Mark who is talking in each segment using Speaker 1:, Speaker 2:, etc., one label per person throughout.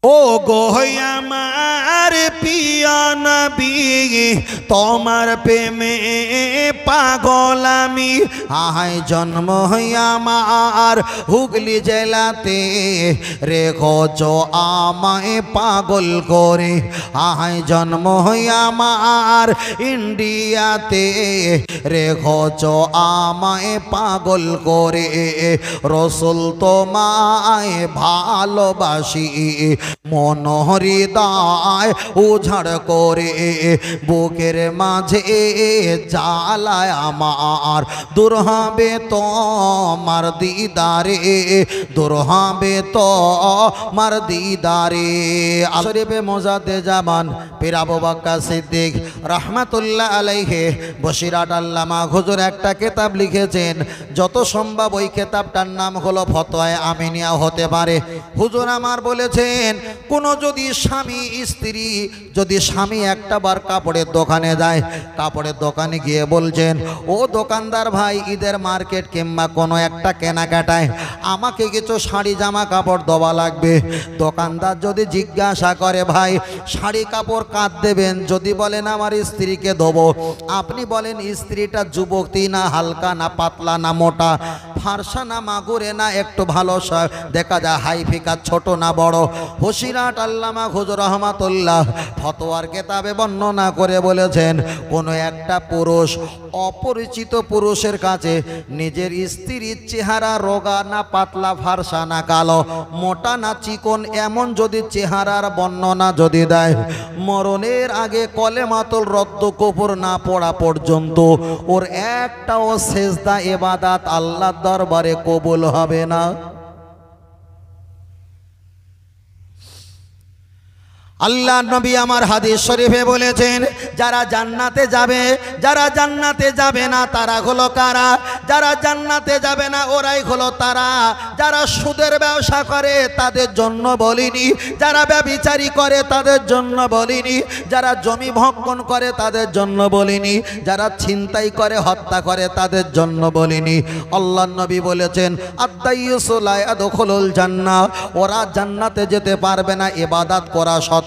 Speaker 1: ও গো আমার প্রিয় নবী তোমার প্রেমে পাগল আমি। আহায় জন্ম আমার হুগলি জেলাতে রেখেছ আমায় পাগল করে। আহায় জন্ম আমার ইন্ডিয়াতে রেখেছ আমায় পাগল করে। রসুল তোমায় ভালোবাসি মন হৃদয় উজাড় করে। বুকের মাঝে জ্বালায় আমার দূর হবে তোমার দিদারে, দূর হবে তোমার দিদারে। শরীফে মোজাদ্দেদ জামান পীর আবু বকর সিদ্দিক রহমাতুল্লাহ আলাইহি বসিরহাট আল্লামা হুজুর একটা কিতাব লিখেছেন, যত সম্ভব ওই কিতাবটার নাম হলো ফতোয়ায়ে আমিনিয়া হতে পারে। হুজুর আমার বলেছেন, কোনো যদি স্বামী একটা বার কাপড়ের দোকানে যায়, কাপড়ের দোকানে গিয়ে বলছেন, ও দোকানদার ভাই ঈদের মার্কেট কিংবা কোনো একটা কেনাকাটায় আমাকে কিছু শাড়ি জামা কাপড় দেওয়া লাগবে। দোকানদার যদি জিজ্ঞাসা করে, ভাই শাড়ি কাপড় কাঁদ দেবেন? যদি বলেন আমার স্ত্রীকে দেবো, আপনি বলেন স্ত্রীটা যুবতী না হালকা না পাতলা না মোটা, ফারসা না মাগুরে না একটু ভালো দেখা যায় হাই ফিকা, ছোট না বড়? বসিরহাট আল্লামা হুজুর রহমাতুল্লাহ ফতোয়ার কিতাবে বর্ণনা করে বলেছেন, কোনো একটা পুরুষ অপরিচিত পুরুষের কাছে নিজের স্ত্রীর চেহারা রোগা না পাতলা, ফারসা না কালো, মোটা না চিকন, এমন যদি চেহারার বর্ণনা যদি দেয়, মরণের আগে কলেমাতুল রদ্দ কুফর না পড়া পর্যন্ত ওর একটাও সেজদা ইবাদত আল্লাহর দরবারে কবুল হবে না। আল্লাহ নবী আমার হাদিস শরীফে বলেছেন, যারা জান্নাতে যাবে, যারা জান্নাতে যাবে না তারা হলো কারা? যারা জান্নাতে যাবে না ওরাই হলো তারা যারা সুদের ব্যবসা করে তাদের জন্য বলিনি, যারা ব্যভিচারী করে তাদের জন্য বলিনি, যারা জমি ভক্ষণ করে তাদের জন্য বলিনি, যারা ছিনতাই করে হত্যা করে তাদের জন্য বলিনি। আল্লাহ নবী বলেছেন, আদ-দাইয়ুসু লা ইয়াদখুলুল জান্নাহ, ওরা জান্নাতে যেতে পারবে না ইবাদত করা সত্ত্বেও।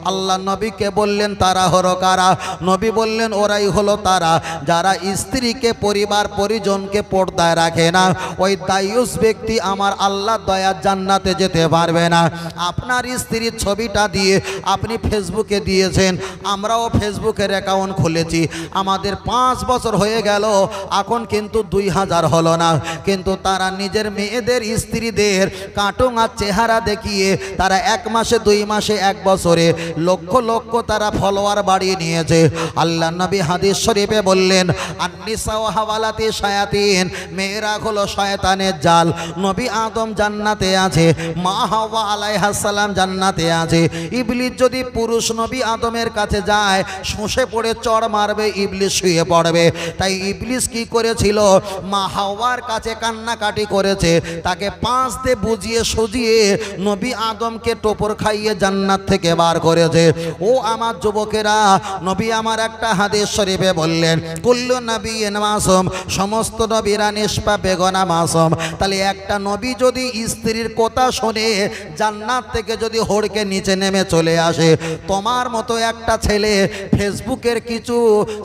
Speaker 1: আল্লাহ নবীকে বললেন, তারা হলো কারা? নবী বললেন, ওরাই হলো তারা যারা স্ত্রীকে পরিবার পরিজনকে পর্দায় রাখে না। ওই দায়ুস ব্যক্তি আমার আল্লাহ দয়ার জান্নাতে যেতে পারবে না। আপনার স্ত্রীর ছবিটা দিয়ে আপনি ফেসবুকে দিয়েছেন, আমরাও ফেসবুকের অ্যাকাউন্ট খুলেছি, আমাদের 5 বছর হয়ে গেল, এখন কিন্তু 2000 হলো না, কিন্তু তারা নিজের মেয়েদের স্ত্রীদের কাটুন আর চেহারা দেখিয়ে তারা 1 মাসে 2 মাসে 1 বছরে লক্ষ লক্ষ তারা ফলোয়ার বাড়িয়ে নিয়েছে। আল্লাহ নবী হাদিস শরীফে বললেন, আন-নিসা ওয়া হাওয়ালাতি শায়াতিন, মেয়েরা হলো শয়তানের জাল। নবী আদম জান্নাতে আছে, মা হাওয়া আলাইহিস সালাম জান্নাতে আছে। ইবলিস যদি পুরুষ নবী আদমের কাছে যায়, শুষে পড়ে চড় মারবে, ইবলিস শুয়ে পড়বে। তাই ইবলিস কি করেছিল? মা হাওয়ার কাছে কান্নাকাটি করেছে, তাকে 5 দিয়ে বুঝিয়ে সুজিয়ে নবী আদমকে টোপর খাইয়ে জান্নাত থেকে বার করেছে। ও আমার যুবকেরা, নবী আমার একটা হাদিস শরীফে বললেন, কুল্লু নবিয়্যিন মাসুম, সমস্ত নবীরা নিষ্পাপ বেগুনাহ মাসুম। তাহলে একটা নবী যদি স্ত্রীর কথা শুনে জান্নাত থেকে যদি হড়কে নিচে নেমে চলে আসে, তোমার মতো একটা ছেলে ফেসবুকের কিছু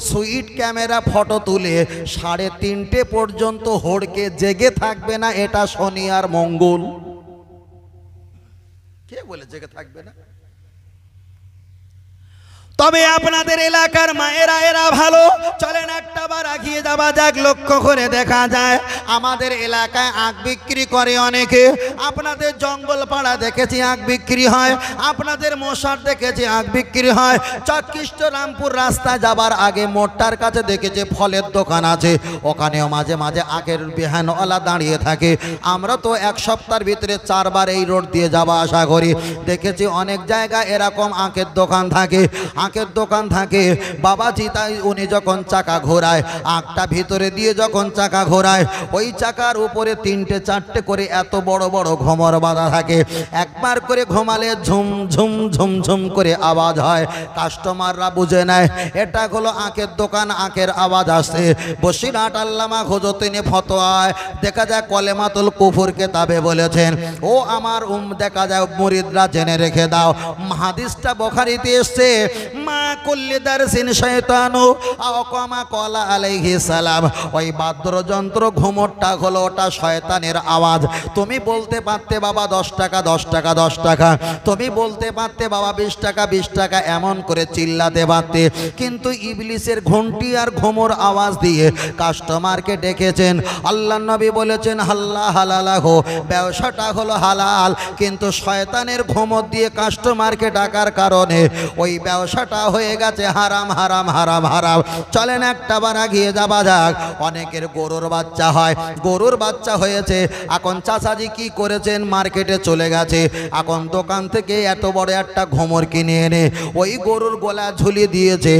Speaker 1: সুইট ক্যামেরা ফটো তুলে 3:30 পর্যন্ত হড়কে জেগে থাকবে না, এটা শনি আর মঙ্গল। কে বলে জেগে থাকবে না? তবে আপনাদের এলাকার মায়েরা এরা ভালো, চলেন একটা বার এগিয়ে যাওয়া যাক। লক্ষ্য করে দেখা যায় আমাদের এলাকায় আখ বিক্রি করে অনেকে। আপনাদের জঙ্গল পাড়া দেখেছি আখ বিক্রি হয়, আপনাদের মশার দেখেছি আখ বিক্রি হয়। চকৃষ্ট রামপুর রাস্তা যাবার আগে মোটটার কাছে দেখেছি ফলের দোকান আছে, ওখানেও মাঝে মাঝে আখের বিহানওয়ালা দাঁড়িয়ে থাকে। আমরা তো 1 সপ্তাহের ভিতরে 4 বার এই রোড দিয়ে যাওয়া আসা করি, দেখেছি অনেক জায়গায় এরকম আখের দোকান থাকে। আঁকের দোকান থাকে বাবাজি, তাই উনি যখন চাকা ঘোরায়, আঁকটা ভিতরে দিয়ে যখন চাকা ঘোরায়, ওই চাকার উপরে 3টে 4টে করে এত বড় বড় ঘুমর বাঁধা থাকে। একবার করে ঘুমালে ঝুম ঝুম ঝুম ঝুম করে আওয়াজ হয়। কাস্টমাররা বুঝে নেয় এটা হলো আঁকের দোকান, আঁকের আওয়াজ আসছে। বসিরহাট আল্লামা হুজুর তিনি ফতোয়ায় দেখা যায় কলেমাতুল কুফর কেতাবে বলেছেন, ও আমার দেখা যায় মুরিদরা জেনে রেখে দাও, হাদিসটা বুখারীতে এসেছে, মা কুল্লি দারসিন শয়তানু আও কামা ক্বালা আলাইহিস সালাম। ওই বাদ্যযন্ত্র ঘুমরটা হলো ওটা শয়তানের আওয়াজ। তুমি বলতে পারতে বাবা 10 টাকা 10 টাকা 10 টাকা, তুমি বলতে পারতে বাবা 20 টাকা 20 টাকা, এমন করে চিল্লাতে পারতে, কিন্তু ইবলিসের ঘন্টি আর ঘুমর আওয়াজ দিয়ে কাস্টমারকে ডেকেছেন। আল্লাহ নবী বলেছেন হাল্লা হালালাহু, ব্যবসাটা হলো হালাল, কিন্তু শয়তানের ঘুমর দিয়ে কাস্টমারকে ডাকার কারণে ওই ব্যবসাটা হয়ে গেছে হারাম হারাম হারাম হারাম। চলেন একটা বার এগিয়ে যাওয়া যাক। অনেকের গরুর বাচ্চা হয়, গরুর বাচ্চা হয়েছে, এখন চাচাজি কি করেছেন, মার্কেটে চলে গেছে, এখন দোকান থেকে এত বড় একটা ঘুমর কিনে এনে ওই গরুর গলা ঝুলিয়ে দিয়েছে।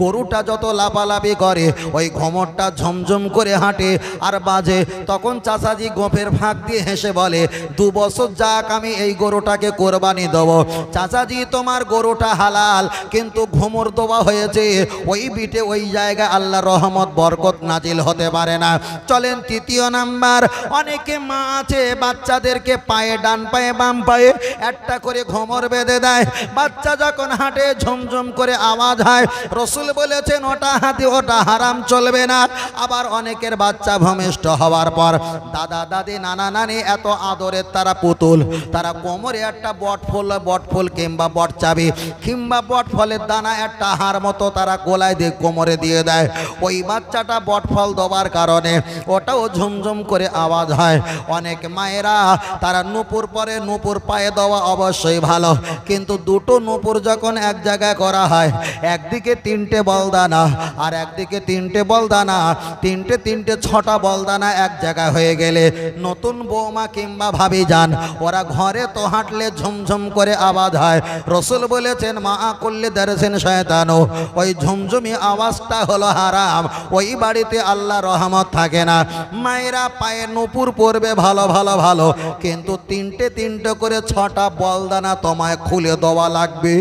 Speaker 1: গরুটা যত লাফালাফি করে ওই ঘুমরটা ঝমঝম করে হাঁটে আর বাজে। তখন চাচাজি গোফের ফাঁক দিয়ে হেসে বলে, 2 বছর যাক আমি এই গরুটাকে কোরবানি দেব। চাচাজি তোমার গরুটা হালাল, কিন্তু ঘুমর দেওয়া হয়েছে ওই বিটে, ওই জায়গায় আল্লাহর রহমত বরকত নাজিল হতে পারে না। চলেন তৃতীয় নাম্বার, অনেকে মা আছে বাচ্চাদেরকে পায়ে, ডান পায়ে বাম পায়ে একটা করে ঘুমর বেঁধে দেয়। বাচ্চা যখন হাঁটে ঝমঝম করে আওয়াজ হয়। রসুল বলেছেন ওটা হাতি, ওটা হারাম, চলবে না। আবার অনেকের বাচ্চা ভূমিষ্ঠ হওয়ার পর দাদা দাদি নানা নানি এত আদরের তারা পুতুল, তারা কোমরে একটা বটফুল কিংবা বট চাবি কিংবা বটফলের দানা একটা হার মতো তারা গলায় দিয়ে কোমরে দিয়ে দেয়। ওই বাচ্চাটা বটফল দেওয়ার কারণে ওটাও ঝুমঝুম করে আওয়াজ হয়। অনেক মায়েরা তারা নূপুর পরে, নূপুর পায়ে দেওয়া অবশ্যই ভালো, কিন্তু দুটো নূপুর যখন এক জায়গায় করা হয়, একদিকে 3টে বলদানা আর একদিকে 3টে বলদানা, 3টে 6টা বলদানা এক জায়গায় হয়ে গেলে নতুন বৌমা কিংবা ভাবি যান, ওরা ঘরে তো হাঁটলে ঝুমঝুম করে আওয়াজ হয়। রসুল বলেছেন মা কুল্লি দারসিন শয়তানু, ওই ঝুমঝুমি আওয়াজটা হলো হারাম, ওই বাড়িতে আল্লাহ রহমত থাকে না। মায়েরা পায়ে নূপুর পরবে ভালো ভালো ভালো, কিন্তু 3টে করে 6টা বলদানা তোমায় খুলে দেওয়া লাগবে।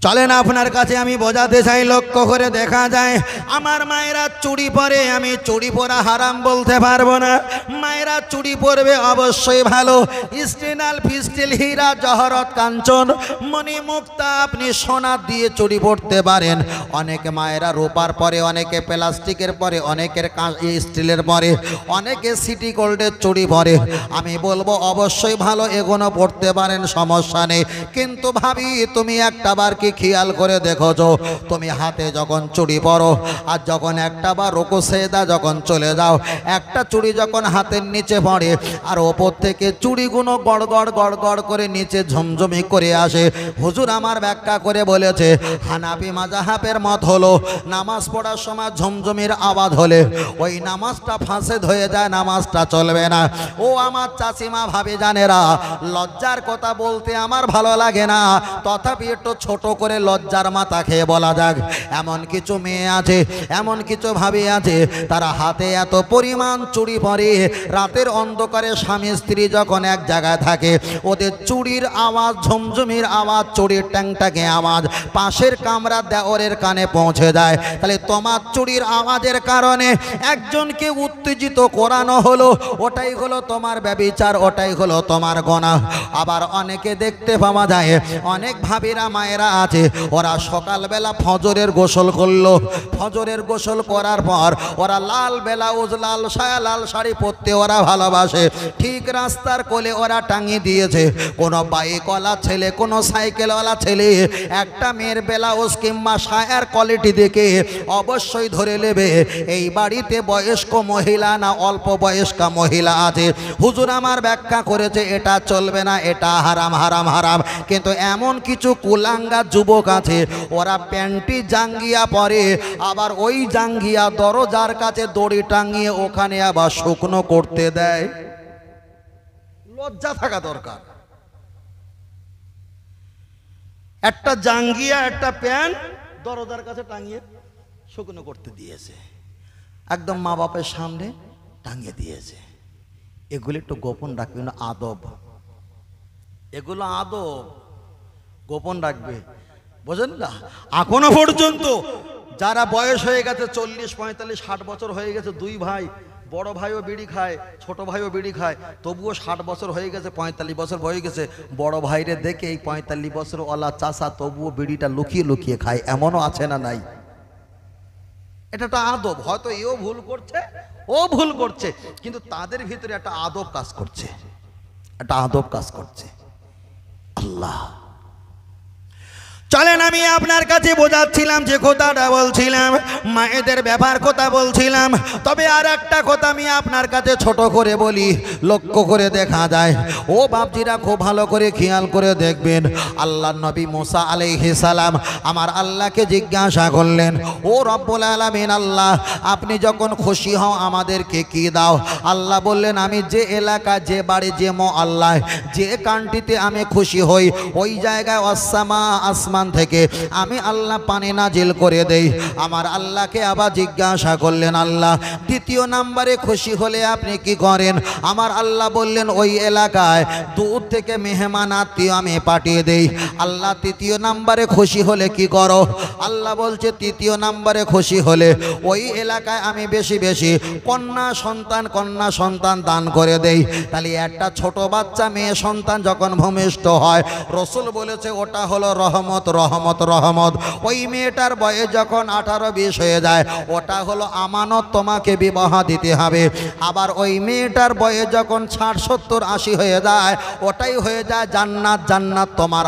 Speaker 1: চলেন আপনার কাছে আমি বোঝাতে চাই, লক্ষ্য করে দেখা যায় আমার মায়েরা চুড়ি পরে, আমি চুড়ি পরা হারাম বলতে পারবো না। মায়েরা চুড়ি পরবে অবশ্যই ভালো, স্টেনাল ফিস্টিল হীরা জহরত কাঞ্চন মণি মুক্তা আপনি সোনা দিয়ে চুড়ি পরতে পারেন। অনেক মায়েরা রূপার পরে, অনেকে প্লাস্টিকের পরে, অনেকের স্টিলের পরে, অনেকে সিটি গোল্ডের চুড়ি পরে। আমি বলবো অবশ্যই ভালো, এগুলো পড়তে পারেন, সমস্যা নেই। কিন্তু ভাবি তুমি একটা বার কি খেয়াল করে দেখোছো, তুমি হাতে যখন চুড়ি পরো আর যখন একটা বার রুকু সেজদা যখন চলে যাও, একটা চুড়ি যখন হাতের নিচে পড়ে আর ওপর থেকে চুড়িগুলো গড়গড় গড়গড় করে নিচে ঝমঝমি করে আসে। হুজুর আমার ব্যাখ্যা করে বলেছে হানাফি মাযহাবের মত হলো নামাজ পড়ার সময় ঝমঝমির আওয়াজ হলে ওই নামাজটা ফাঁসেদ হয়ে যায়, নামাজটা চলবে না। ও আমার চাচিমা ভাবি জানেরা, লজ্জার কথা বলতে আমার ভালো লাগে না, তথাপি একটু ছোট করে লজ্জার মাথা খেয়ে বলা যাক, এমন কিছু মেয়ে আছে, এমন কিছু ভাবি আছে, তারা হাতে এত পরিমাণ চুড়ি পরে, রাতের অন্ধকারে স্বামী স্ত্রী যখন এক জায়গায় থাকে, ওদের চুড়ির আওয়াজ, ঝমঝমির আওয়াজ, চুড়ির ট্যাংটাকে আওয়াজ পাশের কামরা দেওরের কানে পৌঁছে যায়। তাহলে তোমার চুড়ির আওয়াজের কারণে একজনকে উত্তেজিত করানো হলো, ওটাই হলো তোমার ব্যভিচার, ওটাই হলো তোমার গুনাহ। আবার অনেকে দেখতে পাওয়া যায়, অনেক ভাবিরা মায়েরা আছে, ওরা সকালবেলা ফজরের গোসল করলো, ফজরের গোসল করার পর ওরা লাল ব্লাউজ, লাল সায়া, লাল শাড়ি পরতে ওরা ভালোবাসে, ঠিক রাস্তার কোলে ওরা টাঙিয়ে দিয়েছে। কোনো বাইকওয়ালা ছেলে, কোনো সাইকেলওয়ালা ছেলে একটা মেয়ের ব্লাউজ কিংবা সায়ার কোয়ালিটি দেখে অবশ্যই ধরে নেবে এই বাড়িতে বয়স্ক মহিলা না অল্প বয়স্কা মহিলা আছে। হুজুর আমার ব্যাখ্যা করেছে এটা চলবে না, এটা হারাম হারাম হারাম। কিন্তু এমন কিছু কুলাঙ্গা যুবক আছে, ওরা প্যান্টি জাঙ্গিয়া পরে, আবার ওই জাঙ্গিয়া দরজার কাছে দড়ি টাঙিয়ে ওখানে আবার শুকনো করতে দেয়। লজ্জা থাকা দরকার। একটা জাঙ্গিয়া একটা প্যান্ট দরজার কাছে টাঙিয়ে শুকনো করতে দিয়েছে, একদম মা বাপের সামনে টাঙিয়ে দিয়েছে। এগুলো একটু গোপন রাখবে না, আদব, এগুলো আদব, গোপন রাখবে, বোঝেন না? এখনো পর্যন্ত যারা বয়স হয়ে গেছে 40, 45, 60 বছর হয়ে গেছে, দুই ভাই, বড় ভাইও বিড়ি খায়, ছোট ভাইও বিড়ি খায়, তবুও 60 বছর হয়ে গেছে, 45 বছর হয়ে গেছে, বড় ভাইরে দেখে এই 45 বছর ওলা চাষা তবুও বিড়িটা লুকিয়ে লুকিয়ে খায়, এমনও আছে না নাই? এটা একটা আদব। হয়তো এও ভুল করছে, ও ভুল করছে, কিন্তু তাদের ভিতরে একটা আদব কাজ করছে, একটা আদব কাজ করছে। আল্লাহ, চলেন আমি আপনার কাছে বোঝাচ্ছিলাম যে কথাটা বলছিলাম, মায়েদের ব্যাপার কথা বলছিলাম। তবে আর একটা কথা আমি আপনার কাছে ছোট করে বলি, লক্ষ্য করে দেখা যায়, ও বাপজিরা খুব ভালো করে খেয়াল করে দেখবেন। আল্লাহর নবী মুসা আলাইহিস সালাম আমার আল্লাহকে জিজ্ঞাসা করলেন, ও রব্বুল আলামিন, আল্লাহ আপনি যখন খুশি হও আমাদেরকে কি দাও? আল্লাহ বললেন, আমি যে এলাকা, যে বাড়ি, যে মহল্লায়, যে কান্ট্রিতে আমি খুশি হই, ওই জায়গায় আসসামা, আসমান থেকে আমি আল্লাহ পানি নাজিল করে দেই। আমার আল্লাহকে আবার জিজ্ঞাসা করলেন, আল্লাহ দ্বিতীয় নম্বরে খুশি হলে আপনি কি করেন? আমার আল্লাহ বললেন, ওই এলাকায় দূর থেকে মেহমান আত্মীয় আমি পাঠিয়ে দেই। আল্লাহ তৃতীয় নম্বরে খুশি হলে কি করো? আল্লাহ বলছে, তৃতীয় নম্বরে খুশি হলে ওই এলাকায় আমি বেশি বেশি কন্যা সন্তান দান করে দেই। তাহলে একটা ছোট বাচ্চা মেয়ে সন্তান যখন ভূমিষ্ঠ হয়, রসুল বলেছে ওটা হলো রহমত, রহমত, রহমত। ওই মেয়েটার বয়স যখন 18-20 হয়ে যায়, ওটা হলো আমানত, তোমাকে বিবাহ দিতে হবে। আবার ওই মেয়েটার বয়স যখন 60, 70, 80 হয়ে যায়, ওটাই হয়ে যায় জান্নাত, জান্নাত তোমার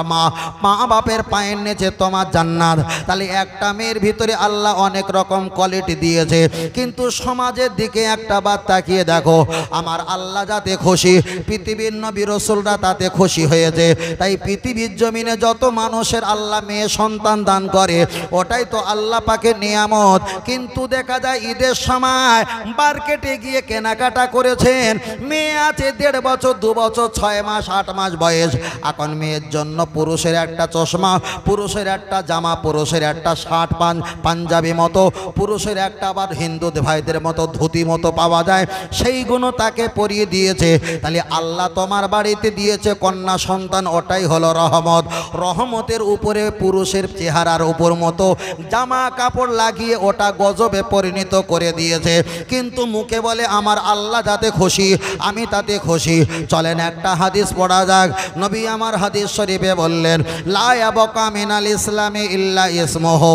Speaker 1: মা বাপের পায়ের নিচে তোমার জান্নাত। তাহলে একটা মেয়ের ভিতরে আল্লাহ অনেক রকম কোয়ালিটি দিয়েছে, কিন্তু সমাজের দিকে একটা বার তাকিয়ে দেখো, আমার আল্লাহ যাতে খুশি, পৃথিবীর নবী রাসূলরা তাতে খুশি হয়েছে। তাই পৃথিবীর জমিনে যত মানুষের আল্লাহ মেয়ে সন্তান দান করে, ওটাই তো আল্লাহ পাকের নিয়ামত। কিন্তু দেখা যায় ঈদের সময় মার্কেটে গিয়ে কেনাকাটা করেছেন, মেয়ে আছে 1.5 বছর, 2 বছর, 6 মাস, 8 মাস বয়স, এখন মেয়ের জন্য পুরুষের একটা চশমা, পুরুষের একটা জামা, পুরুষের একটা শার্ট পাঞ্জাবি মতো, পুরুষের একটা আবার হিন্দু ভাইদের মতো ধুতি মতো পাওয়া যায়, সেইগুলো তাকে পরিয়ে দিয়েছে। তাহলে আল্লাহ তোমার বাড়িতে দিয়েছে কন্যা সন্তান, ওটাই হলো রহমত। রহমতের উপরে পুরুষের চেহারার উপর মতো জামা কাপড় লাগিয়ে ওটা গজবে পরিণত করে দিয়েছে, কিন্তু মুখে বলে আমার আল্লাহ যাতে খুশি, আমি তাতে খুশি। চলেন একটা হাদিস পড়া যাক। নবী আমার হাদিস শরীফে বললেন, লা ইয়াবকা মিনাল ইসলামি ইল্লা ইসমুহু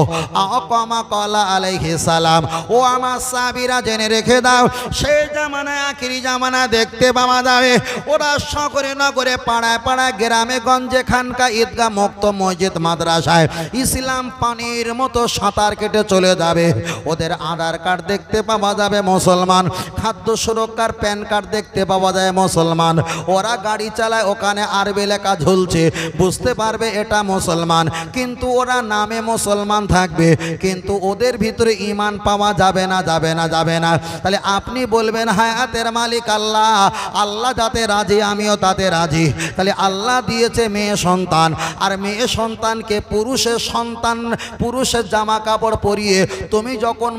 Speaker 1: আকামা ক্বালা আলাইহিস সালাম। ও আমার সাহাবীরা জেনে রেখে দাও, সেই জামানায়, আখিরি জামানা দেখতে পাওয়া যাবে, ওরা শহরে নগরে, পাড়ায় পাড়ায়, গ্রামে গঞ্জে, খানকা, ঈদগাহ, মুক্ত মসজিদ, মাদ্রাসায় ইসলাম পানির মতো সাঁতার কেটে চলে যাবে। ওদের আধার কার্ড দেখতে পাওয়া যাবে মুসলমান, খাদ্য সুরক্ষার প্যান কার্ড দেখতে পাওয়া যায় মুসলমান। ওরা গাড়ি চালায়, ওখানে আরবি লেখা ঝুলছে, বুঝতে পারবে এটা মুসলমান, কিন্তু ওরা নামে মুসলমান থাকবে, কিন্তু ওদের ভিতরে ঈমান পাওয়া যাবে না, যাবে না, যাবে না। তাহলে আপনি বলবেন, হায়াতের মালিক আল্লাহ, আল্লাহ যাতে রাজি আমিও তাতে রাজি। তাহলে আল্লাহ দিয়েছে মেয়ে সন্তান, আর মেয়ে সন্তানকে পুরুষের সন্তান, পুরুষের জামা কাপড় পরিয়ে তুমি যখন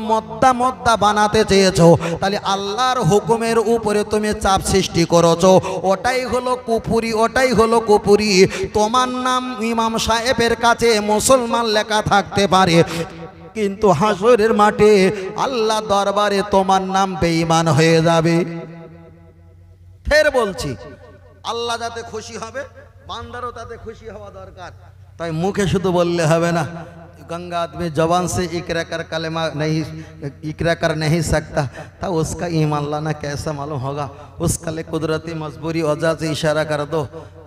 Speaker 1: মদ্দা বানাতে চেয়েছো, তাহলে আল্লাহর হুকুমের উপরে তুমি চাপ সৃষ্টি করেছো, ওটাই হলো কুফরি, ওটাই হলো কুফরি। তোমার নাম ইমাম সাহেবের কাছে মুসলমান লেখা থাকতে পারে, কিন্তু হাসরের মাঠে আল্লাহ দরবারে তোমার নাম বেঈমান হয়ে যাবে। ফের বলছি, আল্লাহ যাতে খুশি হবে, বান্দারও তাতে খুশি হওয়া দরকার। তাই মুখে শুধু বললে হবে না, गंगा आदमी जबान से इकरा कर कलेमा नहीं, इकरा कर नहीं सकता था, उसका ईमान लाना कैसा मालूम होगा? उसका लिए कुदरती मजबूरी वजह से इशारा कर दो,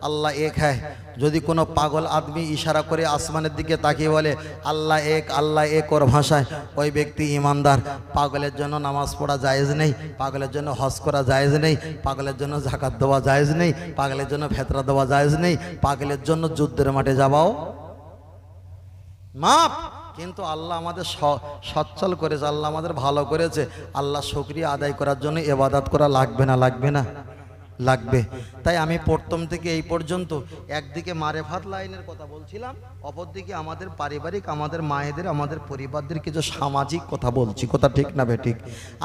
Speaker 1: अल्लाह एक है। যদি কোনো পাগল আদমি ইশারা করে আসমানের দিকে তাকিয়ে বলে আল্লাহ এক, আল্লাহ এক ওর ভাষায়, ওই ব্যক্তি ইমানদার। পাগলের জন্য নামাজ পড়া জায়েজ নেই, পাগলের জন্য হজ করা জায়েজ নেই, পাগলের জন্য জাকাত দেওয়া জায়েজ নেই, পাগলের জন্য ফেতরা দেওয়া জায়েজ নেই, পাগলের জন্য যুদ্ধের মাঠে যাওয়াও মাপ। কিন্তু আল্লাহ আমাদের সচ্ছল করেছে, আল্লাহ আমাদের ভালো করেছে, আল্লাহ শুকরিয়া আদায় করার জন্য ইবাদত করা লাগবে না, লাগবে না? লাগবে। তাই আমি প্রথম থেকে এই পর্যন্ত একদিকে মারেফাত লাইনের কথা বলছিলাম, অপরদিকে আমাদের পারিবারিক, আমাদের মায়েদের, আমাদের পরিবারদের কিছু সামাজিক কথা বলছি। কথা ঠিক না বেঠিক?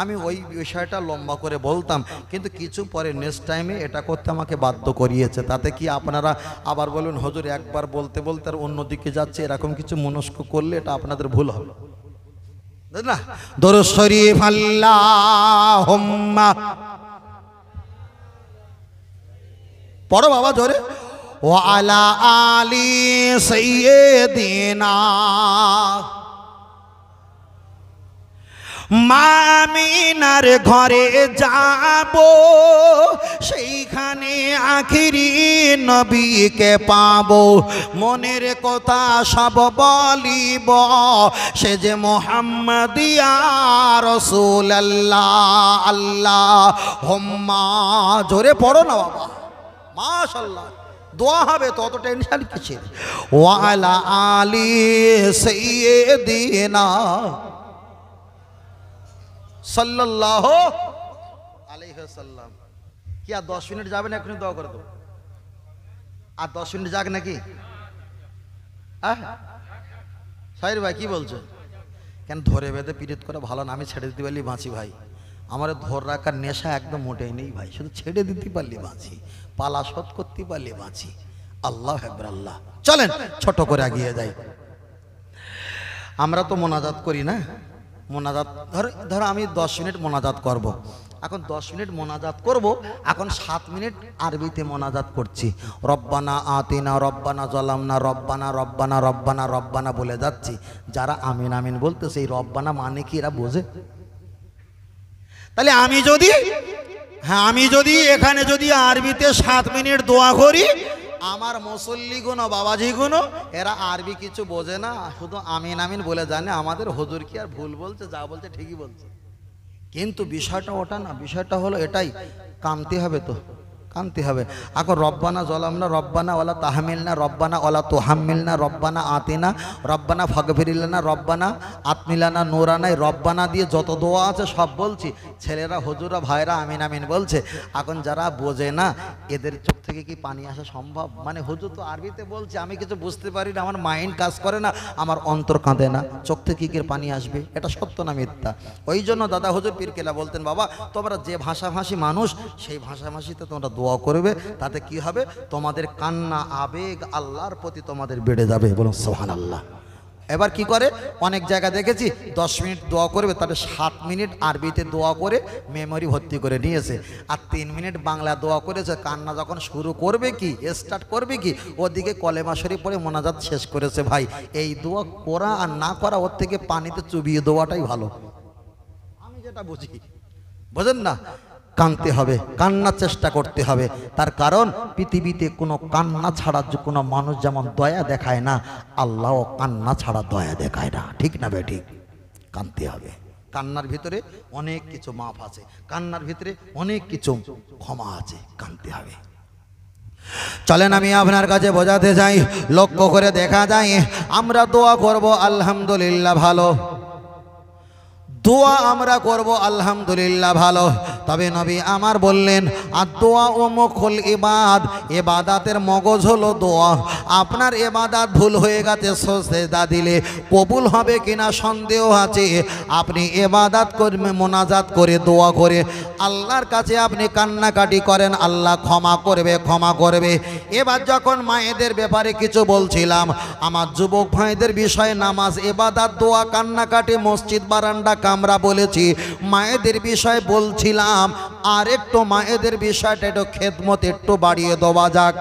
Speaker 1: আমি ওই বিষয়টা লম্বা করে বলতাম, কিন্তু কিছু পরে নেক্সট টাইমে এটা করতে আমাকে বাধ্য করিয়েছে। তাতে কি আপনারা আবার বলুন হুজুর একবার বলতে বলতে আর অন্যদিকে যাচ্ছে, এরকম কিছু মনস্ক করলে এটা আপনাদের ভুল হবে না। দরুদ শরীফ আল্লাহুম্মা পড়ো বাবা জোরে। ওয়া আলা আলি সাইয়্যিদিনা মামিনার ঘরে যাব, সেইখানে আখিরি নবীকে পাবো। মনের কথা সব বলিব, সে যে মুহাম্মাদিয়া রাসূলুল্লাহ। আল্লাহুম্মা জোরে পড়ো না বাবা, মাশাআল্লাহ দোয়া হবে তো, অত টেনশন কিসের। ওয়া আলা আলি সাইয়্যিদিনা সাল্লাল্লাহু আলাইহি ওয়াসাল্লাম। কি আর 10 মিনিট যাবে না? এখনই দোয়া করে দেবো। আর 10 মিনিট যাক নাকি? সাইর ভাই কি বলছো? কেন ধরে বেঁধে পীড়িত করে ভালো না? আমি ছেড়ে দিতে পারলি বাঁচি ভাই। আমার ধর রাখার নেশা একদম মোটেই নেই ভাই, শুধু ছেড়ে দিতে পারলি বাঁচি, পালা শোধ করতে পারলে বাঁচি। আল্লাহ আকবার আল্লাহ। চলেন ছোট করে এগিয়ে যাই। আমরা তো মোনাজাত করি না, মোনাজাত ধরো আমি 10 মিনিট মোনাজাত করব। এখন 10 মিনিট মোনাজাত করব, এখন 7 মিনিট আরবিতে মোনাজাত করছি। রব্বানা আতিনা, রব্বানা জালামনা, রব্বানা রব্বানা রব্বানা রব্বানা বলে যাচ্ছি। যারা আমিন আমিন বলতে সেই রব্বানা মানে কি এরা বোঝে? তাহলে আমি যদি এখানে যদি আরবিতে 7 মিনিট দোয়া করি, আমার মুসল্লিগুন বাবাজিগুন এরা আরবি কিছু বোঝে না, শুধু আমিন আমিন বলে জানে আমাদের হুজুর কি আর ভুল বলছে, যা বলছে ঠিকই বলছে। কিন্তু বিষয়টা ওটা না, বিষয়টা হলো এটাই, কামতে হবে তো, কামতে হবে। এখন রব্বানা জালামনা, রব্বানা ওয়ালা তাহমিলনা, রব্বানা ওয়ালা তুহাম্মিলনা, রব্বানা আতিনা, রব্বানা ফাগফিরিলানা, রব্বানা আতমিলানা নূরানাই, রব্বানা দিয়ে যত দোয়া আছে সব বলছি। ছেলেরা হুজুরা ভাইরা আমিন আমিন বলছে। এখন যারা বোঝে না এদের চোখ থেকে কি পানি আসা সম্ভব? মানে হুজুর তো আরবিতে বলছে, আমি কিছু বুঝতে পারি না, আমার মাইন্ড কাজ করে না, আমার অন্তর কাঁদে না, চোখ থেকে কি পানি আসবে? এটা সত্য না মিথ্যা? ওই জন্য দাদা হুজুর পীর কেলা বলতেন, বাবা তোমরা যে ভাষাভাষী মানুষ সেই ভাষাভাষীতে তোমরা দোয়া করবে, তাতে কি হবে? তোমাদের কান্না আবেগ আল্লাহর প্রতি তোমাদের বেড়ে যাবে। বলুন সুবহানাল্লাহ। এবার কি করে, অনেক জায়গা দেখেছি 10 মিনিট দোয়া করবে, তাহলে 7 মিনিট আরবিতে দোয়া করে মেমোরি ভর্তি করে নিয়েছে, আর 3 মিনিট বাংলা দোয়া করেছে। কান্না যখন শুরু করবে কি, স্টার্ট করবে কি, ওদিকে কলেমা শরীফ পড়ে মোনাজাত শেষ করেছে। ভাই এই দোয়া করা আর না করা, ওর থেকে পানিতে চুবিয়ে দেওয়াটাই ভালো, আমি যেটা বুঝি। বোঝেন না? কাঁদতে হবে, কান্নার চেষ্টা করতে হবে। তার কারণ পৃথিবীতে কোনো কান্না ছাড়া কোনো মানুষ যেমন দয়া দেখায় না, আল্লাহও কান্না ছাড়া দয়া দেখায় না। ঠিক না বেঠিক? কাঁদতে হবে। কান্নার ভিতরে অনেক কিছু মাফ আছে, কান্নার ভিতরে অনেক কিছু ক্ষমা আছে, কাঁদতে হবে। চলেন আমি আপনার কাছে বোঝাতে যাই, লক্ষ্য করে দেখা যায় আমরা দোয়া করব আলহামদুলিল্লাহ ভালো, দোয়া আমরা করব আলহামদুলিল্লাহ ভালো। তবে নবী আমার বললেন আর দোয়া ও মুখুল ইবাদ, ইবাদাতের মগজ হলো দোয়া। আপনার ইবাদত ভুল হয়ে গেছে, সিজদা দিলে কবুল হবে কিনা সন্দেহ আছে। আপনি ইবাদত করবে, মোনাজাত করে দোয়া করে আল্লাহর কাছে আপনি কান্নাকাটি করেন, আল্লাহ ক্ষমা করবে, ক্ষমা করবে। এবার যখন মায়েদের ব্যাপারে কিছু বলছিলাম, আমার যুবক ভাইদের বিষয়ে নামাজ, ইবাদত, দোয়া, কান্নাকাটি, মসজিদ বারান্দা আমরা বলেছি, মায়েদের বিষয় বলছিলাম। আর একটু মায়েদের বিষয়টা একটু খেদমত একটু বাড়িয়ে দেওয়া যাক।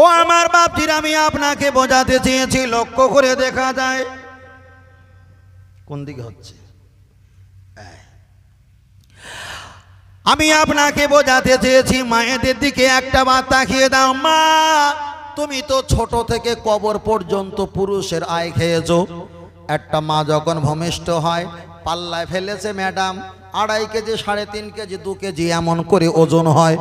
Speaker 1: ও আমার বাপজির, আমি আপনাকে বোঝাতে চেয়েছি, লক্ষ্য করে দেখা যায় কোন দিকে হচ্ছে, আমি আপনাকে বোঝাতে চেয়েছি মায়েদের দিকে একটা বার তাকিয়ে দাও। মা তুমি তো ছোট থেকে কবর পর্যন্ত পুরুষের আয় খেয়েছো। একটা মা যখন ভূমিষ্ঠ হয়, পাল্লায় ফেলেছে ম্যাডাম, 2.5 কেজি 3.5 কেজি 2 কেজি এমন করে ওজন হয়।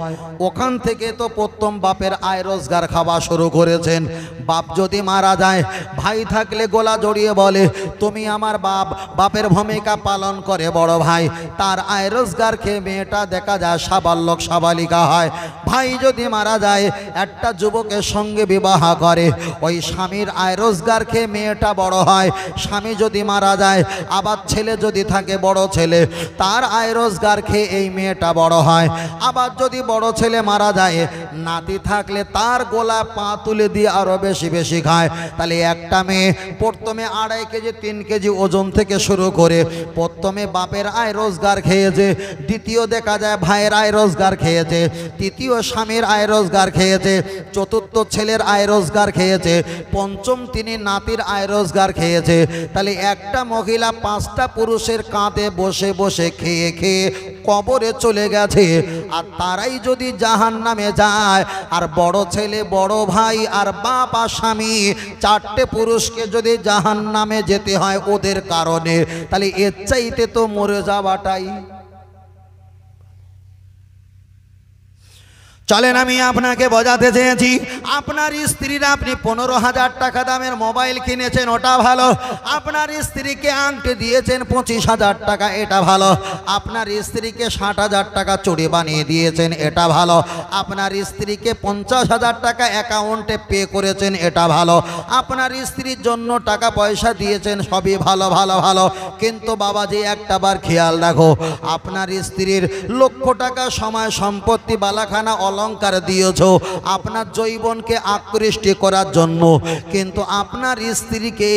Speaker 1: ওখান থেকে তো প্রথম বাপের আয় রোজগার খাওয়া শুরু করেছেন। বাপ যদি মারা যায়, ভাই থাকলে গলা জড়িয়ে বলে তুমি আমার বাপ। বাপের ভূমিকা পালন করে বড় ভাই। তার আয় রোজগার খেয়ে মেয়েটা দেখা যায় সাবালক সাবালিকা হয়। ভাই যদি মারা যায়, একটা যুবকের সঙ্গে বিবাহ করে, ওই স্বামীর আয় রোজগার খেয়ে মেয়েটা বড় হয়। স্বামী যদি মারা যায়, আবার ছেলে যদি থাকে বড় ছেলে, তার আয় রোজগার খেয়ে এই মেয়েটা বড় হয়। আবার যদি বড় ছেলে মারা যায়, নাতি থাকলে তার গোলা পা তুলে দিয়ে আরো বেশি বেশি খায়। তাহলে একটা মেয়ে প্রথমে 2.5 কেজি 3 কেজি ওজন থেকে শুরু করে প্রথমে বাপের আয় রোজগার খেয়েছে, দ্বিতীয় দেখা যায় ভাইয়ের আয় রোজগার খেয়েছে, তৃতীয় স্বামীর আয় রোজগার খেয়েছে, চতুর্থ ছেলের আয় রোজগার খেয়েছে, পঞ্চম তিনি নাতির আয় রোজগার খেয়েছে। তাহলে একটা মহিলা 5টা পুরুষের কাঁধে বসে বসে খেয়ে খেয়ে কবরে চলে গেছে। আর তারাই যদি জাহান্নামে যায়, আর বড় ছেলে বড় ভাই আর বাপ আর স্বামী 4টে পুরুষকে যদি জাহান্নামে যেতে হয় ওদের কারণে, তাহলে এর চাইতে তো মরে যাওয়াটাই। চলেন আমি আপনাকে বোঝাতে চেয়েছি, আপনার স্ত্রীর আপনি 15,000 টাকা দামের মোবাইল কিনেছেন, ওটা ভালো। আপনার স্ত্রীকে আংটি দিয়েছেন 25,000 টাকা, এটা ভালো। আপনার স্ত্রীকে 60,000 টাকা চুড়ি বানিয়ে দিয়েছেন, এটা ভালো। আপনার স্ত্রীকে 50,000 টাকা অ্যাকাউন্টে পে করেছেন, এটা ভালো। আপনার স্ত্রীর জন্য টাকা পয়সা দিয়েছেন, সবই ভালো ভালো ভালো। কিন্তু বাবাজি একটা বার খেয়াল রাখো, আপনার স্ত্রীর লক্ষ টাকা সময় সম্পত্তি বালাখানা অলংকার দিয়েছ আপনার যৌবনকে আকৃষ্ট করার জন্য, কিন্তু আপনার স্ত্রীকে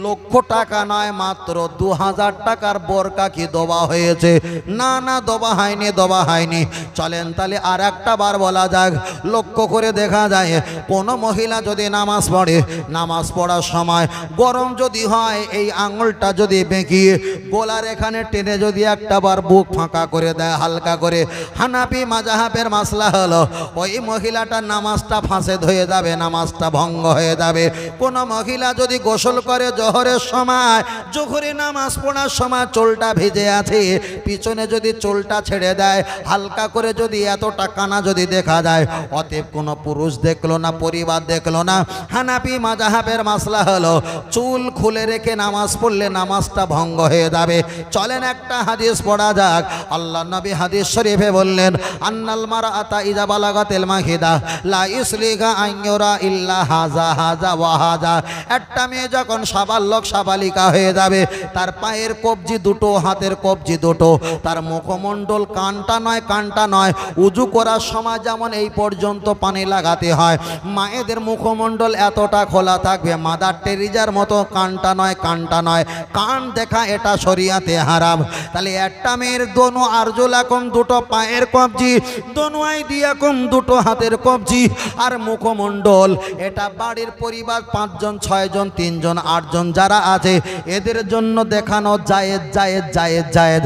Speaker 1: লক্ষ টাকা নয় মাত্র 2,000 টাকার বোরকা কি দেওয়া হয়েছে? না না, দেওয়া হয়নি, দেওয়া হয়নি। চলেন তাহলে আর একটা বার বলা যাক। লক্ষ্য করে দেখা যায়, কোনো মহিলা যদি নামাজ পড়ে, নামাজ পড়ার সময় গরম যদি হয়, এই আঙুলটা যদি বেঁকিয়ে গোলার এখানে টেনে যদি একটা বার বুক ফাঁকা করে দেয় হালকা করে, হানাফি মাযহাবের মাসলা হলো ওই মহিলাটার নামাজটা ফাঁসেদ হয়ে যাবে, নামাজটা ভঙ্গ হয়ে যাবে। কোনো মহিলা যদি গোসল করে জোহরের সময়, জোহরে নামাজ পড়ার সময় চুলটা ভিজে আছে, পিছনে যদি চুলটা ছেড়ে দেয় হালকা করে, যদি এতটা কানা যদি দেখা যায়, অতএব কোনো পুরুষ দেখলো না, পরিবার দেখলো না। হানাফি মাযহাবের মাসলা হলো চুল খুলে রেখে নামাজ পড়লে নামাজটা ভঙ্গ হয়ে যাবে। চলেন একটা হাদিস পড়া যাক। আল্লাহ নবী হাদিস শরীফে বললেন, আন্নাল মারআতা ইযা বালাগাতিল মাহিদা লা ইসলিগা আইয়ুরা ইল্লা হাযা হাযা ওয়া হাযা। একটা মেয়ে যখন সাবালক সাবালিকা হয়ে যাবে, তার পায়ের কবজি দুটো, হাতের কবজি দুটো, তার মুখমণ্ডল কানটা নয়, কানটা নয়, উজু করার সময় যেমন এই পর্যন্ত পানি লাগাতে হয়, মায়েদের মুখমণ্ডল এতটা খোলা থাকবে, মাদার টেরিজার মতো কানটা নয়, কানটা নয়, কান দেখা এটা শরিয়াতে হারাম। তাহলে একটা মেয়ের দোনো আরজুলাকুম, দুটো পায়ের কবজি, দোনো আইদিয়াকুম, দুটো হাতের কবজি, আর মুখমণ্ডল, এটা বাড়ির পরিবার 5 জন 6 জন 3 জন 8 জন যারা আছে এদের জন্য দেখানো জায়েজ জায়েজ জায়েজ জায়েজ।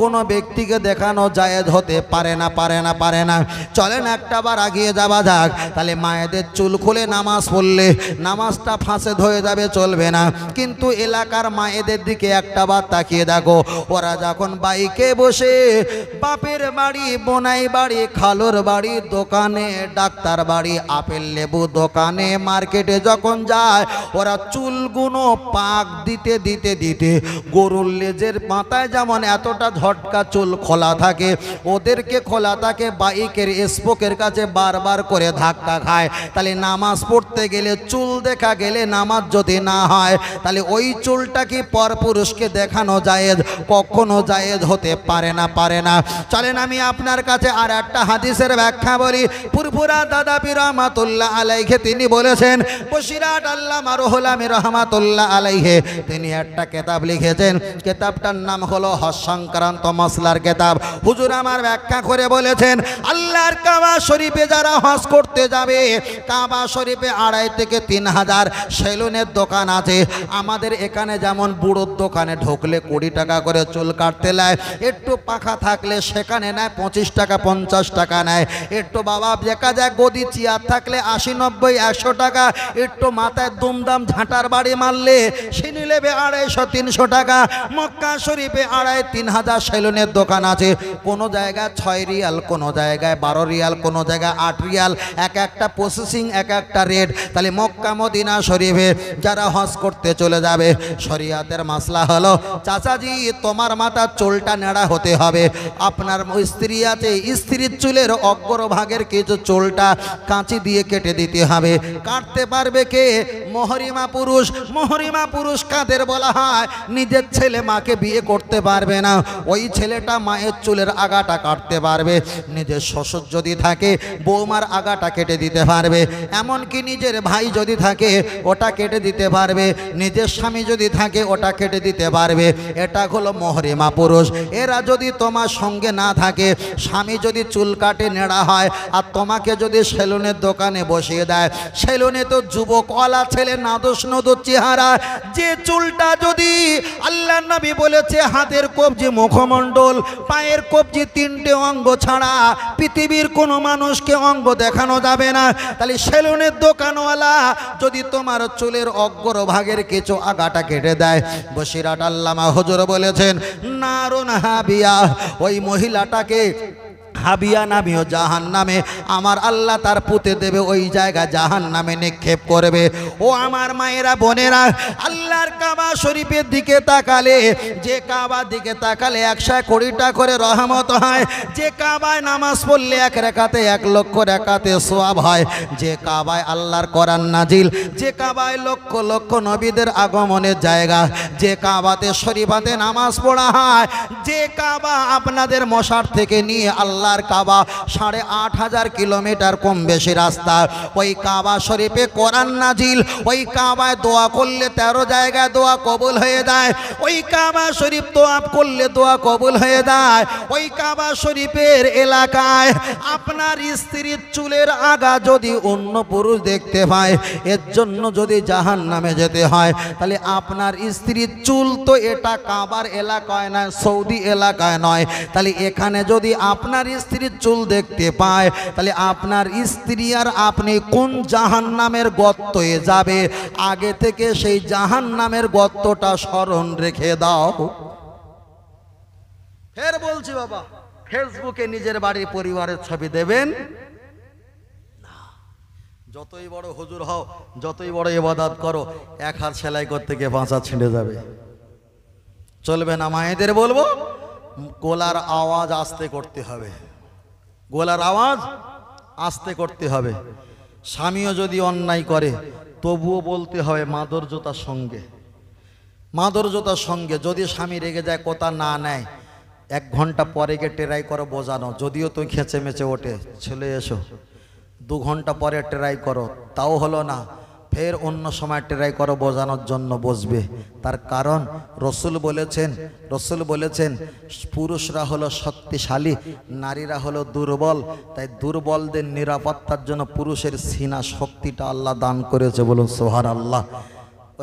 Speaker 1: কোনো ব্যক্তিকে দেখানো জায়েজ হতে পারে না, পারে না, পারে না। চলেন একটা বার আগিয়ে যাওয়া যাক। তাহলে মায়েদের চুল খুলে নামাজ পড়লে নামাজটা ফাঁসেদ হয়ে যাবে, চলবে না। কিন্তু এলাকার মায়েদের দিকে একটা বার তাকিয়ে দেখো, ওরা যখন বাইকে বসে বাপের বাড়ি, বোনাই বাড়ি, খালোর বাড়ি, দোকানে, ডাক্তার বাড়ি, আপেল লেবু দোকানে, মার্কেটে যখন যায়, ওরা চুলগুলো পাক দিতে দিতে দিতে গরুর লেজের মাথায় যেমন এতটা ঝটকা চুল খোলা থাকে, ওদেরকে খোলা থাকে বাইকের স্পোকের কাছে বারবার করে ধাক্কা খায়। তাহলে নামাজ পড়তে গেলে চুল দেখা গেলে নামাজ যদি না হয়, তাহলে ওই চুলটা কি পরপুরুষকে দেখানো জায়েজ? কখনো জায়েজ হতে পারে না, পারে না। চলেন আমি আপনার কাছে আর একটা হাদিসের ব্যাখ্যা বলি। পুরপুরা দাদা পীর রহমাতুল্লাহ আলাইহি তিনি বলেছেন, বসিরাট আল্লামা রুহুল আমিন রহমাতুল্লাহ আলাইহি তিনি একটা কিতাব লিখেছেন, কিতাবটার নাম হলো হজ সংক্রান্ত মাসলার কিতাব। হুজুর আমার ব্যাখ্যা করে বলেছেন, আল্লাহর কাবা শরীফে যারা হজ করতে যাবে, কাবা শরীফে 2.5 থেকে 3,000 সেলুনের দোকান আছে। আমাদের এখানে যেমন বুড়োর দোকানে ঢুকলে 20 টাকা করে চুল কাটতে নেয়, একটু পাখা থাকলে সেখানে নেয় 25 টাকা 50 টাকা নেয়। একটু বাবা দেখা যায় গদি চেয়ার থাকলে 80-90-100 টাকা, একটু মাথায় দুমদাম ঝাঁটার বাড়ি মারলে সে নেবে 250-300 টাকা। মক্কা শরীফে 2,500-3,000 সেলুনের দোকান আছে, কোনো জায়গায় 6 রিয়াল, কোনো জায়গায় 12 রিয়াল, কোনো জায়গায় 8 রিয়াল, এক একটা প্রসেসিং এক একটা রেট। তাহলে মক্কা মদিনা শরীফে যারা হজ করতে চলে যাবে, শরিয়াতের মাসলা হলো চাচাজি তোমার মাথার চুলটা নেড়া হতে হবে। আপনার স্ত্রী আছে, স্ত্রীর চুলের অগ্রভাগের কিছু চুলটা কাঁচি দিয়ে কেটে দিতে হবে। কাটতে পারবে কে? মহরিমা পুরুষ। মহরিমা পুরুষ কাদের বলা হয়? নিজের ছেলে মাকে বিয়ে করতে পারবে না, ওই ছেলেটা মায়ের চুলের আগাটা কাটতে পারবে। নিজের শ্বশুর যদি থাকে বৌমার আগাটা কেটে দিতে পারবে। এমনকি নিজের ভাই যদি থাকে ওটা কেটে দিতে পারবে। নিজের স্বামী যদি থাকে ওটা কেটে দিতে পারবে। এটা হলো মহরিমা পুরুষ। এরা যদি তোমার সঙ্গে না থাকে, স্বামী যদি চুল কাটে নেড়া হয় আর তোমাকে যদি সেলুনের দোকানে বসিয়ে দেয়, সেলুনে তো যুবকওয়ালা ছেলে নাদোষ নদুর চেহারা, যে চুলটা যদি আল্লাহ নবী বলেছে হাতের কবজি, মুখমণ্ডল, পায়ের কবজি, 3টে অঙ্গ ছাড়া পৃথিবীর কোনো মানুষকে অঙ্গ দেখানো যাবে না। তাহলে সেলুনের দোকানওয়ালা যদি তোমার চুলের অগ্রভাগের কিছু আগাটা কেটে দেয়, বসিরাট আল্লামা হুজুর বলেছেন নারুন হাবিয়া, ওই মহিলাটাকে হাবিয়া নামিও জাহান নামে আমার আল্লাহ তার পুঁতে দেবে, ওই জায়গা জাহান নামে নিক্ষেপ করবে। ও আমার মায়েরা বোনেরা, আল্লাহর কাবা শরীফের দিকে তাকালে, যে কাবার দিকে তাকালে 120টা করে রহমত হয়, যে কাবায় নামাজ পড়লে 1 রাকাতে 1 লক্ষ রাকাতে সওয়াব হয়, যে কাবায় আল্লাহর কোরআন নাজিল, যে কাবায় লক্ষ লক্ষ নবীদের আগমনের জায়গা, যে কাবাতে শরীফাতে নামাজ পড়া হয়, যে কাবা আপনাদের মশার থেকে নিয়ে আল্লাহর কাবা 8,500 কিলোমিটার কম বেশি রাস্তা, ওই কাবা শরীফে কোরআন নাজিল, ওই কাবায় দোয়া করলে 13 জায়গায় দোয়া কবুল হয়ে যায়, ওই কাবা শরীফ দোয়া করলে দোয়া কবুল হয়ে যায়। ওই কাবা শরীফের এলাকায় আপনার স্ত্রীর চুলের আগা যদি অন্য পুরুষ দেখতে পায়, এর জন্য যদি জাহান নামে যেতে হয়, তাহলে আপনার স্ত্রীর চুল তো এটা কাবার এলাকায় নয়, সৌদি এলাকায় নয়, তাহলে এখানে যদি আপনার স্ত্রীর চুল দেখতে পায়, তাহলে আপনার স্ত্রী আর আপনি কোন জাহান্নামের গর্তে যাবে, আগে থেকে সেই জাহান্নামের গর্তটা স্মরণ রেখে দাও। ফের বলছি বাবা, ফেসবুকে নিজের বাড়ির পরিবারের ছবি দেবেন না। যতই বড় হুজুর হও, যতই বড় ইবাদত করো, 1 হাত সেলাই করতে গিয়ে 5 হাত ছিঁড়ে যাবে, চলবে না। মায়েদের বলবো গলার আওয়াজ আস্তে করতে হবে, গলার আওয়াজ আস্তে করতে হবে। স্বামীও যদি অন্যায় করে তবুও বলতে হবে মাধুর্যতার সঙ্গে, মাধুর্যতার সঙ্গে। যদি স্বামী রেগে যায়, কথা না নেয়, 1 ঘন্টা পরে গিয়ে ট্রাই করো বোঝানো, যদিও তুই খেচে মেচে ওঠে, চলে এসো। 2 ঘন্টা পরে ট্রাই করো, তাও হলো না, ফের অন্য সময় ট্রাই করো বোঝানোর জন্য, বসবে। তার কারণ রসুল বলেছেন পুরুষরা হলো শক্তিশালী, নারীরা হলো দুর্বল। তাই দুর্বলদের নিরাপত্তার জন্য পুরুষের সিনা শক্তিটা আল্লাহ দান করেছে, বলুন সুবহানাল্লাহ।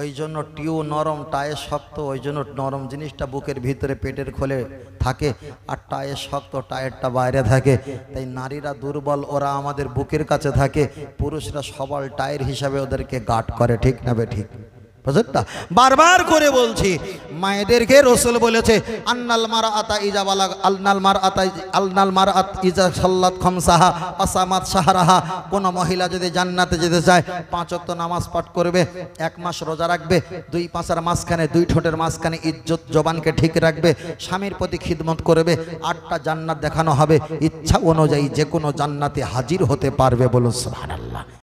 Speaker 1: ওই জন্য টিউ নরম, টায়ে শক্ত, ওই জন্য নরম জিনিসটা বুকের ভিতরে পেটের খোলে থাকে, আর টায়ে শক্ত, টায়েরটা বাইরে থাকে। তাই নারীরা দুর্বল, ওরা আমাদের বুকের কাছে থাকে, পুরুষরা সবল, টায়ের হিসাবে ওদেরকে গার্ড করে, ঠিক না বে ঠিক? বুঝলেন? বারবার করে বলছি, মায়েদেরকে রসুল বলেছে আন্নাল মারআতা ইজা বালাগ আলনাল মারআত ইজা সাল্লাত খামসাহা আসামাত শাহরাহা। কোন মহিলা যদি জান্নাতে যেতে চায় 5 ওয়াক্ত নামাজ পাঠ করবে, 1 মাস রোজা রাখবে, 2 পাঁচার মাঝখানে 2 ঠোঁটের মাঝখানে ইজ্জত জবানকে ঠিক রাখবে, স্বামীর প্রতি খিদমত করবে, 8টা জান্নাত দেখানো হবে, ইচ্ছা অনুযায়ী যে কোনো জান্নাতে হাজির হতে পারবে, বলুন সুবহানাল্লাহ।